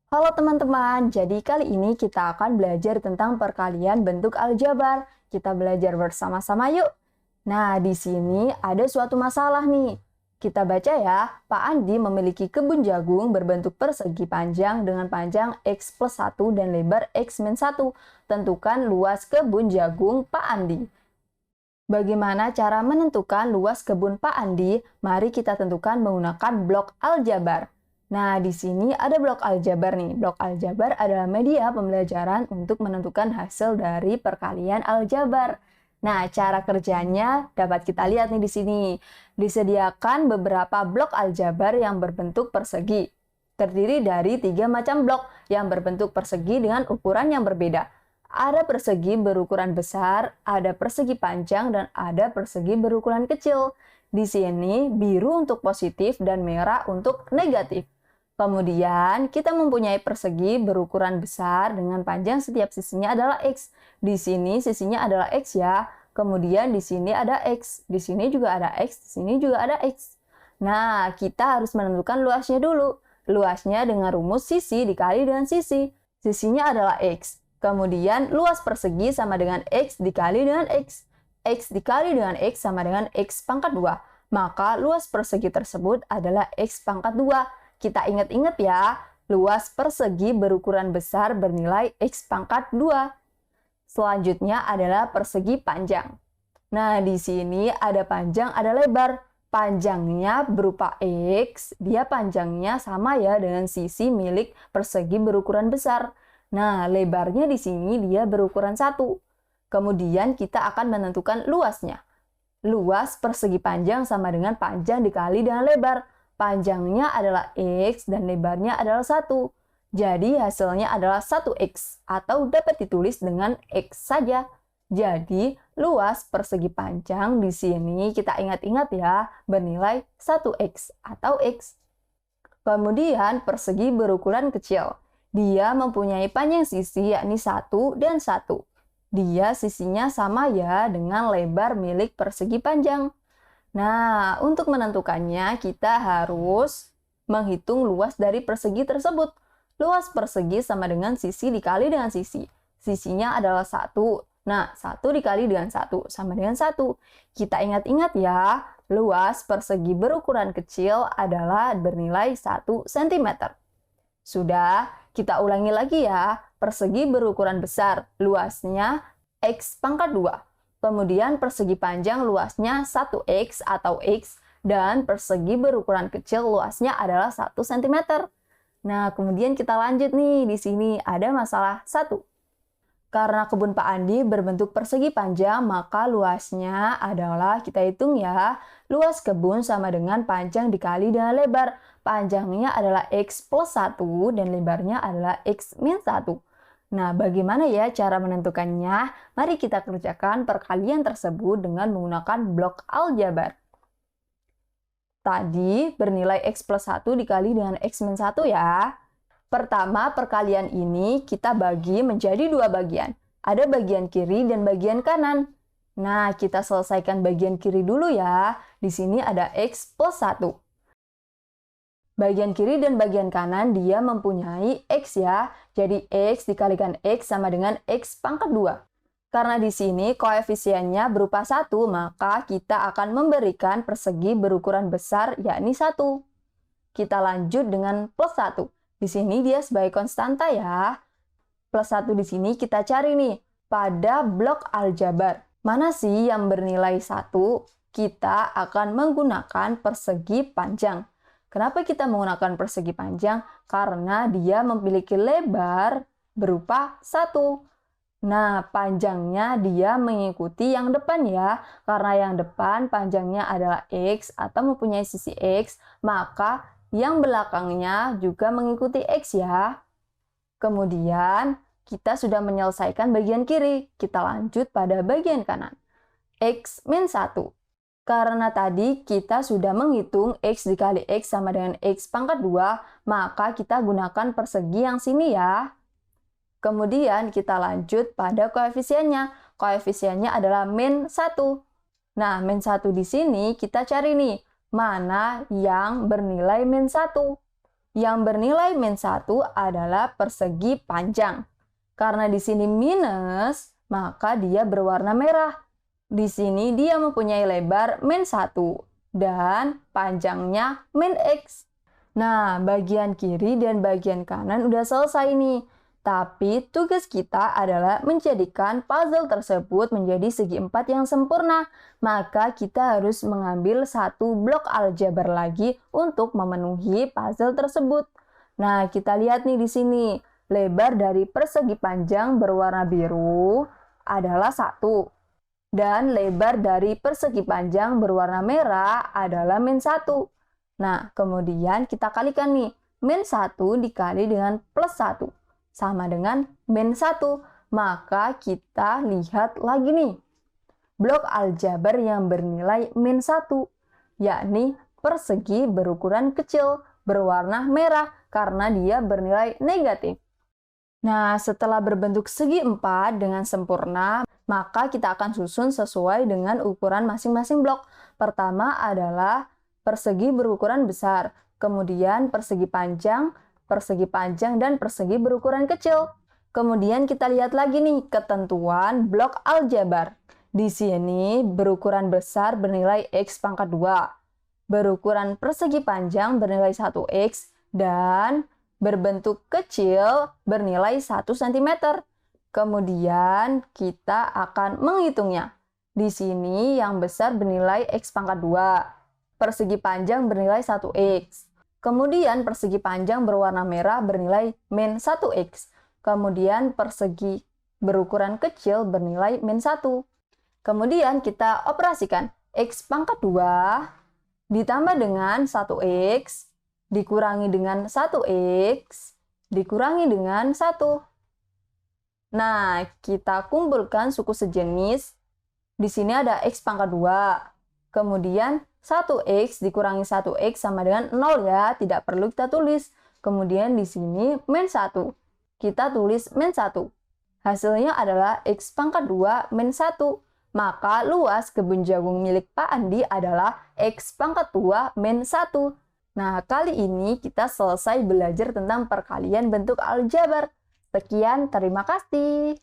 Halo teman-teman, jadi kali ini kita akan belajar tentang perkalian bentuk aljabar. Kita belajar bersama-sama yuk. Nah, di sini ada suatu masalah nih. Kita baca ya, Pak Andi memiliki kebun jagung berbentuk persegi panjang dengan panjang X plus 1 dan lebar X min 1. Tentukan luas kebun jagung Pak Andi. Bagaimana cara menentukan luas kebun Pak Andi? Mari kita tentukan menggunakan blok aljabar. Nah, di sini ada blok aljabar nih. Blok aljabar adalah media pembelajaran untuk menentukan hasil dari perkalian aljabar. Nah, cara kerjanya dapat kita lihat nih di sini. Disediakan beberapa blok aljabar yang berbentuk persegi. Terdiri dari 3 macam blok yang berbentuk persegi dengan ukuran yang berbeda. Ada persegi berukuran besar, ada persegi panjang, dan ada persegi berukuran kecil. Di sini biru untuk positif dan merah untuk negatif. Kemudian, kita mempunyai persegi berukuran besar dengan panjang setiap sisinya adalah X. Di sini sisinya adalah X ya. Kemudian di sini ada X. Di sini juga ada X. Di sini juga ada X. Nah, kita harus menentukan luasnya dulu. Luasnya dengan rumus sisi dikali dengan sisi. Sisinya adalah X. Kemudian, luas persegi sama dengan X dikali dengan X. X dikali dengan X sama dengan X pangkat 2. Maka, luas persegi tersebut adalah X pangkat 2. Kita ingat-ingat ya, luas persegi berukuran besar bernilai X pangkat 2. Selanjutnya adalah persegi panjang. Nah, di sini ada panjang, ada lebar. Panjangnya berupa X, dia panjangnya sama ya dengan sisi milik persegi berukuran besar. Nah, lebarnya di sini dia berukuran 1. Kemudian kita akan menentukan luasnya. Luas persegi panjang sama dengan panjang dikali dengan lebar. Panjangnya adalah X dan lebarnya adalah 1. Jadi hasilnya adalah 1X atau dapat ditulis dengan X saja. Jadi luas persegi panjang di sini kita ingat-ingat ya bernilai 1X atau X. Kemudian persegi berukuran kecil. Dia mempunyai panjang sisi yakni 1 dan 1. Dia sisinya sama ya dengan lebar milik persegi panjang. Nah, untuk menentukannya kita harus menghitung luas dari persegi tersebut. Luas persegi sama dengan sisi dikali dengan sisi. Sisinya adalah 1. Nah, 1 dikali dengan 1 sama dengan 1. Kita ingat-ingat ya, luas persegi berukuran kecil adalah bernilai 1 cm. Sudah, kita ulangi lagi ya. Persegi berukuran besar, luasnya X pangkat 2. Kemudian persegi panjang luasnya 1X atau X, dan persegi berukuran kecil luasnya adalah 1 cm. Nah, kemudian kita lanjut nih, di sini ada masalah 1. Karena kebun Pak Andi berbentuk persegi panjang, maka luasnya adalah, kita hitung ya, luas kebun sama dengan panjang dikali dengan lebar. Panjangnya adalah X plus 1 dan lebarnya adalah X min 1. Nah, bagaimana ya cara menentukannya? Mari kita kerjakan perkalian tersebut dengan menggunakan blok aljabar. Tadi bernilai X plus 1 dikali dengan X min 1 ya. Pertama, perkalian ini kita bagi menjadi 2 bagian. Ada bagian kiri dan bagian kanan. Nah, kita selesaikan bagian kiri dulu ya. Di sini ada X plus 1. Bagian kiri dan bagian kanan dia mempunyai X ya. Jadi X dikalikan X sama dengan X pangkat 2. Karena di sini koefisiennya berupa 1, maka kita akan memberikan persegi berukuran besar yakni 1. Kita lanjut dengan plus 1. Di sini dia sebagai konstanta ya. Plus 1 di sini kita cari nih pada blok aljabar. Mana sih yang bernilai 1? Kita akan menggunakan persegi panjang. Kenapa kita menggunakan persegi panjang? Karena dia memiliki lebar berupa 1. Nah, panjangnya dia mengikuti yang depan ya. Karena yang depan panjangnya adalah X atau mempunyai sisi X, maka yang belakangnya juga mengikuti X ya. Kemudian, kita sudah menyelesaikan bagian kiri. Kita lanjut pada bagian kanan. X min 1. Karena tadi kita sudah menghitung X dikali X sama dengan X pangkat 2, maka kita gunakan persegi yang sini ya. Kemudian kita lanjut pada koefisiennya. Koefisiennya adalah min 1. Nah, min 1 di sini kita cari nih, mana yang bernilai min 1. Yang bernilai min 1 adalah persegi panjang. Karena di sini minus, maka dia berwarna merah. Di sini dia mempunyai lebar min 1 dan panjangnya min X. Nah, bagian kiri dan bagian kanan udah selesai nih. Tapi tugas kita adalah menjadikan puzzle tersebut menjadi segi 4 yang sempurna. Maka kita harus mengambil satu blok aljabar lagi untuk memenuhi puzzle tersebut. Nah, kita lihat nih di sini. Lebar dari persegi panjang berwarna biru adalah 1. Dan lebar dari persegi panjang berwarna merah adalah min 1. Nah, kemudian kita kalikan nih. Min 1 dikali dengan plus 1. Sama dengan min 1. Maka kita lihat lagi nih. Blok aljabar yang bernilai min 1. Yakni persegi berukuran kecil berwarna merah karena dia bernilai negatif. Nah, setelah berbentuk segi 4 dengan sempurna, maka kita akan susun sesuai dengan ukuran masing-masing blok. Pertama adalah persegi berukuran besar, kemudian persegi panjang, dan persegi berukuran kecil. Kemudian kita lihat lagi nih ketentuan blok aljabar. Di sini berukuran besar bernilai X pangkat 2. Berukuran persegi panjang bernilai 1X dan berbentuk kecil bernilai 1 cm. Kemudian kita akan menghitungnya. Di sini yang besar bernilai X pangkat 2. Persegi panjang bernilai 1X. Kemudian persegi panjang berwarna merah bernilai min 1X. Kemudian persegi berukuran kecil bernilai min 1. Kemudian kita operasikan X pangkat 2 ditambah dengan 1X dikurangi dengan 1X dikurangi dengan 1. Nah, kita kumpulkan suku sejenis. Di sini ada X pangkat 2. Kemudian 1X dikurangi 1X sama dengan 0 ya, tidak perlu kita tulis. Kemudian di sini min 1. Kita tulis min 1. Hasilnya adalah X pangkat 2 min 1. Maka luas kebun jagung milik Pak Andi adalah X pangkat 2 min 1. Nah, kali ini kita selesai belajar tentang perkalian bentuk aljabar. Sekian, terima kasih.